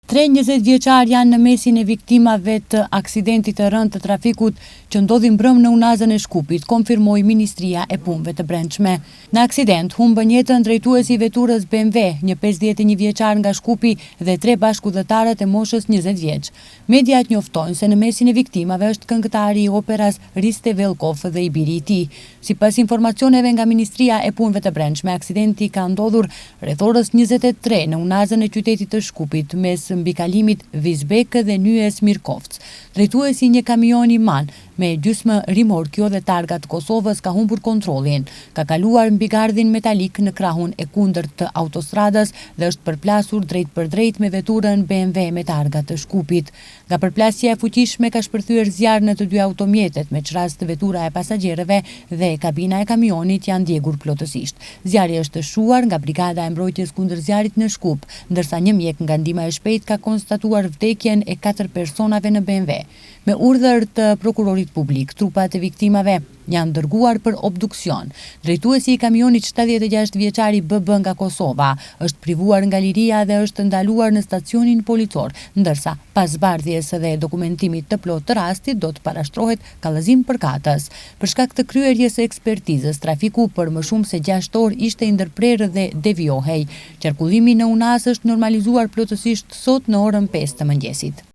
Tre 20 vjeçar janë në mesin e viktimave të aksidentit të rënd të trafikut që ndodhi mbrëm në Unazën e Shkupit, konfirmoi Ministria e Punëve të Brendshme. Në aksident humbën jetën drejtuesi i veturës BMW, një 51 vjeçar nga Shkupi dhe tre bashkëudhëtarët e moshës 20 vjeç. Mediat njoftojnë se në mesin e viktimave është këngëtari i operas Riste Velkov dhe i biri i tij. Sipas informacioneve nga Ministria e Punëve të Brendshme, aksidenti ka ndodhur rreth orës 23 në Unazën e qytetit të Shkupit mes mbi kalimit Vizbek dhe Nyes Mirkovc. Drejtuesi një kamioni MAN me gjysmë rimorkjo dhe targa të Kosovës ka humbur kontrollin. Ka kaluar mbi gardhin metalik në krahun e kundërt të autostradës dhe është përplasur drejt për drejt me veturën BMW me targa të Shkupit. Nga përplasja e fuqishme ka shpërthyer zjarr në të dy automjetet, me çrast vetura e pasagjerëve dhe kabina e kamionit janë djegur plotësisht. Zjarri është shuar nga Brigada e Mbrojtjes kundër zjarrit në Shkup, ndërsa një mjek nga ndihma e shpejtë ka konstatuar vdekjen e 4 personave në BMW. Me urdhër të prokurorit publik, trupat e viktimave janë dërguar për obduksion. Drejtuesi i kamionit 76 vjeçari BB nga Kosova është privuar nga liria dhe është ndaluar në stacionin policor, ndërsa pas zbardhjes dhe dokumentimit të plot të rastit do të parashtrohet kallëzim përkatës. Për shkak të kryerjes së ekspertizës, trafiku për më shumë se 6 orë ishte i ndërprerë dhe devijohej. Qarkullimi në Unazë është normalizuar plotësisht sot në orën 5 të mëngjesit.